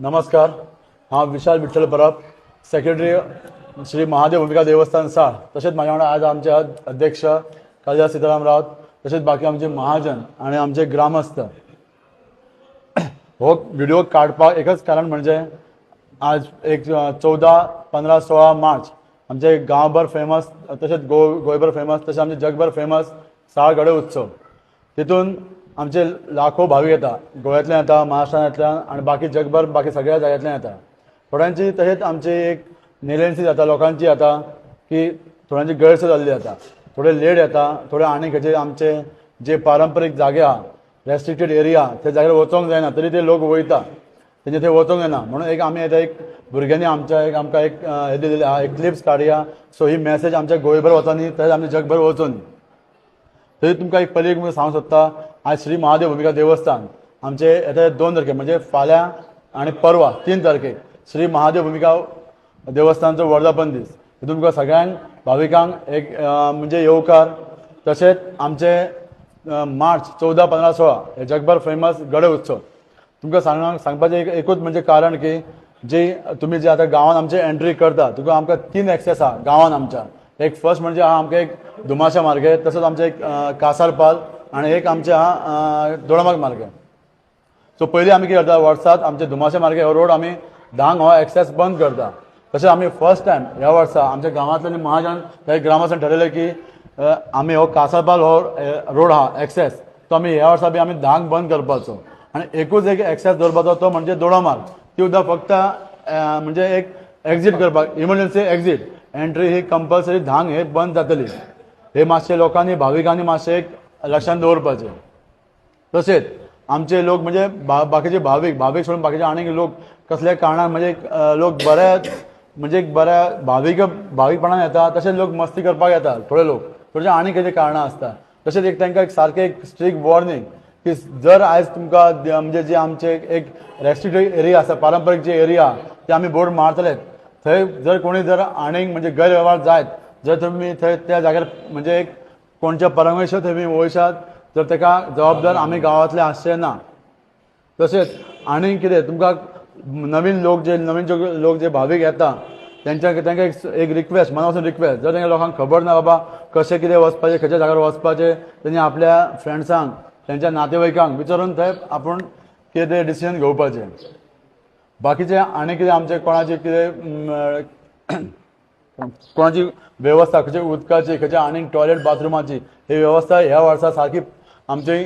नमस्कार. हांव विशाल विठ्ठल परब, सेक्रेटरी श्री महादेव भूमिका देवस्थान साळ. तसेच माझ्या वांगडा आज आमचे अध्यक्ष कालिदास सीताराम रावत, तसेच बाकी आमचे महाजन आणि आमचे ग्रामस्थ. हो व्हिडिओ काढपाक एकच कारण म्हणजे आज एक 14, 15, 16 मार्च आमचे गांवभर फेमस, तसेच गोंयभर फेमस, तसेच आमचे जगभर फेमस साळ गडे उत्सव. तितून आमचे लाखो भाविक येतात, गोव्यातल्यान येता, महाराष्ट्रान येतल्यान आणि बाकी जगभर बाकी सगळ्या जाग्यातल्यान येता. थोड्यांची तसेच आमची एक नेलेन्सी जाता, लोकांची जाता की थोड्यांची गैरसोय जाल्ली जाता, थोडे लेट येता, थोडे आनी खंयचे आमचे जे पारंपरीक जागे आहा, रेस्ट्रिक्टेड एरिया, त्या जाग्यार वचोंक जायना तरी ते लोक वयता, तेंचे थंय वचोंक जायना. म्हणून एक आमी आतां एक भुरग्यांनी आमच्या एक आमकां एक हे दिलेलें आहा, एक क्लिप्स काडया. सो ही मॅसेज आमच्या गोंयभर वचोनी तशेंच आमच्या जगभर वचोनी. तरी तुमकां एक पयलीं एक सांगूंक सोदता, आज श्री महादेव भूमिका देवस्थान आमचे येता 2 तारखेक म्हणजे फाल्यां आणि परवा 3 तारखेक श्री महादेव भूमिका देवस्थानचो वर्धापन दीस. तितून तुमकां सगळ्यांक भाविकांक एक म्हणजे येवकार. तशेंच आमचे मार्च 14, 15, 16 हे जगभर फेमस गडे उत्सव. तुमकां सांगपाचें एकूच म्हणजे कारण की जी तुमी जे आतां गांवांत आमचे एंट्री करता, तुका आमकां 3 एक्सेस आहा गांवांत आमच्या. एक फर्स्ट म्हणजे आहा आमकां एक दुमाशा मार्गे, तसोच आमचे एक कासारपाल आणि एक आमचे आहा दोडामार्ग मार्गे. सो पयलीं आमी कितें करता, वर्सात आमचे दुमाशा मार्गे हो रोड आमी 10 हो एक्सेस बंद करता. तशेंच आमी फर्स्ट टायम ह्या वर्सा आमच्या गांवांतल्यानी महाजन काही ग्रामस्थान ठरयलें की आमी हो कासारपाल हो रोड आहा एक्सेस तो आमी ह्या वर्सा बी आमी 10 बंद करपाचो. आणि एकूच एक एक्सेस दवरपाचो तो म्हणजे दोडामार्ग. ती सुद्दां फक्त म्हणजे एक एक्झीट करपाक, इमर्जन्सी एक्झीट. एंट्री ही कंपल्सरी 10 हे बंद जातली. हे मातशे लोकांनी भाविकांनी मातशें एक लक्षांत दवरपाचें. तशेंच आमचे लोक म्हणजे बाकीचे भाविक सोडून बाकीचे आनीक लोक कसल्या कारणान म्हणजे लोक बऱ्या म्हणजे एक बऱ्या भाविकपणान येता, तशेंच लोक मस्ती करपाक येतात थोडे लोक, थोडे आनीक खंयचे कारणां आसता. तशेंच एक तांकां एक सारकें एक स्ट्रिक्ट वॉर्निंग की जर आयज तुमकां म्हणजे जे आमचे एक रेस्ट्रिक्टेड एरिया आसा, पारंपरीक जे एरिया ते आमी बोर्ड मारतले, थंय जर कोणी जर आनीक म्हणजे गैरवेव्हार जायत, जर तुमी थंय त्या जाग्यार म्हणजे एक कोणच्या परवानगी शिवाय तुमी वयशात तर ताका जबाबदार आमी गांवांतले आसचे ना. तशेंच आनीक कितें तुमकां नवीन लोक जे भावीक येता तांकां एक रिक्वेस्ट, मना वचून रिक्वेस्ट, जर तांकां लोकांक खबर ना बाबा कशें कितें वचपाचें, खंयच्या जाग्यार वचपाचें, तेणी आपल्या फ्रेंड्सांक, तेंच्या नातेवाईकांक विचारून थंय आपूण कितें डिसिजन घेवपाचें. बाकीचें आनी कितें आमचें कोणाची वेवस्था, खंयच्या उदकाची, खंयच्या आनीक टॉयलेट बाथरुमाची ही वेवस्था ह्या वर्सा सारकी आमची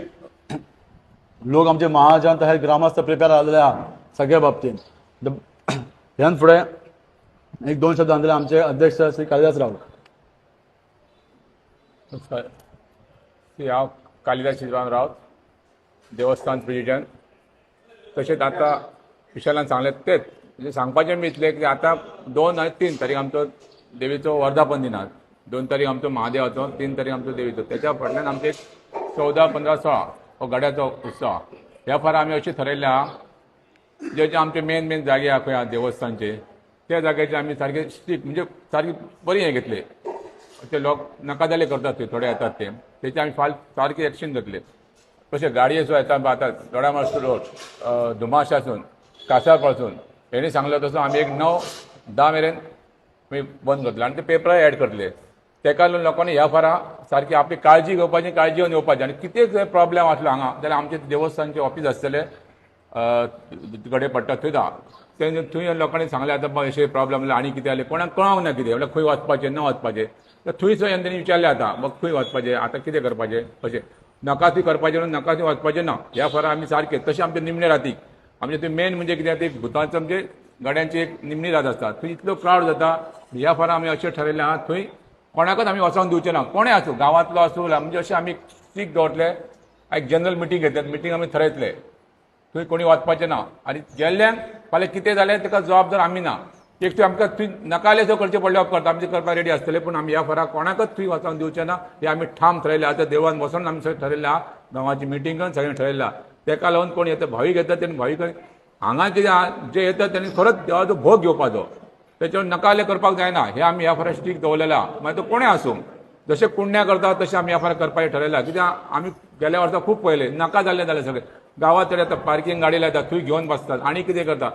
लोक आमचे महाजन तशेंच ग्रामस्थ प्रिपेर जाल्ले आहा सगळ्या बाबतींत. ह्यान फुडें एक 2 शब्द सांगतले आमचे अध्यक्ष श्री कालिदास राव. नमस्कार. हांव कालिदास सीताराम रावत, देवस्थान प्रेसिडेंट. तशेंच आतां विशालान सांगलें तेच म्हणजे सांगपाचें मी इतलें की आतां 2 आनी 3 तारीख आमचो देवीचो वर्धापन दिन आहा. 2 तारीख आमचो महादेवाचो, 3 तारीख आमचो देवीचो. त्याच्या फाटल्यान आमचे 14, 15, 16 हो गड्याचो उत्सव आहा. ह्या फार आमी अशें थरयल्लें आहा जे आमचे मेन जागे आहा खंय देवस्थानचे, त्या जाग्याचे आमी सारके स्ट्रिक्ट म्हणजे सारकी बरी हें घेतले. ते लोक नाका जाले करतात ते थोडे येतात तेचे आमी सारकी एक्शन घेतले. तशें गाडये जो येता आतां दोडामार्ग रोड, दुमाशासून, कासारपासून हेणी सांगलो तसो आमी एक 9-10 मेरेन बंद करतले आनी ते पेपरार एड करतले. तेका लागून लोकांनी ह्या फारा सारकी आपली काळजी घेवपाची, काळजी घेवन येवपाची. आनी कितेंच प्रॉब्लेम आसलो हांगा जाल्यार आमचे देवस्थानचे ऑफिस आसतले गडे पडटा थंय थंय लोकांनी सांगलें आतां बाबा अशें प्रॉब्लेम जालें आनी कितें जालें कोणाक कळोंक ना कितें म्हळ्यार खंय वचपाचें न वचपाचें. तर थंयच तेंच्यांनी विचारलें आतां बाबा खंय वचपाचें, आतां कितें करपाचें, अशें नाका थंय करपाचें न्हू, नाका थंय वचपाचें ना. ह्या फारा आमी सारकें तशें आमचे निमणे रातीक आमचे थंय मेन म्हणजे कितें ते भुतांचो म्हणजे गड्यांची एक निमणी रात आसता, थंय इतलो क्रावड जाता. ह्या फारा आमी अशें थारायलें आहा थंय कोणाकच आमी वचोंक दिवचें ना, कोणें आसूं गांवांतलो आसूं म्हणजे अशें आमी स्ट्रिक्ट दवरतले. एक जनरल मिटींग घेतले, मिटींग आमी थारायतले थंय कोणी वचपाचें ना. आनी गेल्ल्यांक फाल्यां कितें जालें ताका जबाबदार आमी ना. एक तर आमकां थंय नाकाले सो करचें पडले उपकारता आमी ते करपाक रेडी आसतले, पूण आमी ह्या फारा कोणाकच थंय वचोंक दिवचें ना हे आमी ठाम थारायलें. आतां देवान वचोन आमी सगळें थारायलें आहा, गांवाची मिटींगान सगळें थारायलें आहा. तेका लागून कोण येता भावीक येता तेणी भावीक हांगा कितें जे येता तेणी खरोच देवाचो भोग घेवपाचो, त्याच्यावर नकाले करपाक जायना हे आमी ह्या फारा स्ट्रिक्ट दवरलेलें आहा. मागीर तो कोणें आसूं जशें पुण्या करता तशें आमी ह्या फारा करपाचें थारायलां. कित्याक आमी गेल्या वर्सा खूब पळयलें नाका जाल्लें जालें सगळें गांवांत येता पार्किंग गाडी लायतात थंय घेवन बसतात आनी कितें करता.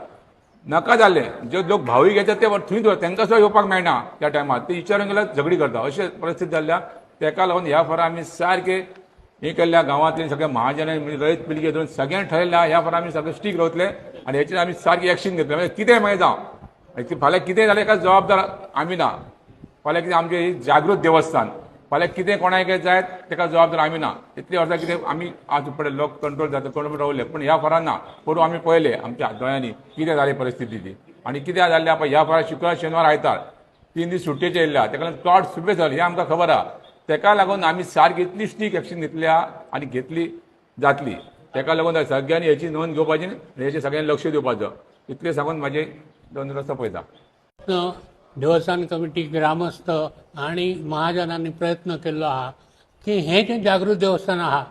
नाका जाल्लें जे लोक भावीक येतात ते थंय तांकां सुद्दां येवपाक मेळना त्या टायमार ते विचारून गेल्यार झगडी करता अशी परिस्थिती जाल्ल्या तेका लागून ह्या फरा आमी सारके हे केल्ल्या गांवांतले सगळे महाजन म्हणजे रयत पिळगे धरून सगळ्यांनी ठरयल्या ह्या फरा आमी सगळे स्टीक रावतले आनी हेचेर आमी सारकी एक्शन घेतले म्हणजे कितेंय मागीर जावं फाल्यां कितेंय जालें एका जबाबदार आमी ना फाल्यां कितें आमचें ही जागृत देवस्थान फाल्यां कितें कोणाक जायत तेका जबाबदार आमी ना इतली वर्सां कितें आमी आज पडे लोक कंट्रोल जाता कंट्रोल रावले पूण ह्या फरान ना पूण आमी पळयले आमच्या दोळ्यांनी कितें जाली परिस्थिती ती आनी कितें जाल्लें पळय ह्या फरा शुक्रार शेनवार आयतार 3 दीस सुट्टेचे येयल्या तेका लागून प्लॉट सुबे जाले हें आमकां खबर आहा तेका लागून आमी सारकी इतली स्टीक एक्शन घेतल्या आनी घेतली जातली तेका लागून सगळ्यांनी हेची नोंद घेवपाची आनी हेचेर सगळ्यांनी लक्ष दिवपाचो इतलें सांगून म्हाजे 2 रस्ते पळयता देवस्थान कमिटी ग्रामस्थ आणि महाजनांनी प्रयत्न केल्लो आहा की हे जे जागृत देवस्थान आहा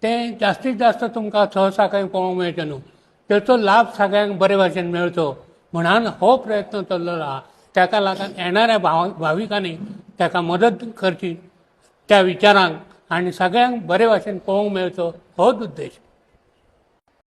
तें जास्तीत जास्त तुमकां सहसाकाय पळोवंक मेळचें न्हू तेचो लाभ सगळ्यांक बरे भाशेन मेळचो म्हणून हो प्रयत्न चल्लेलो आहा ताका लागून येणाऱ्या भाविकांनी ताका मदत करची त्या विचारांक आनी सगळ्यांक बरे भाशेन पळोवंक मेळचो होच उद्देश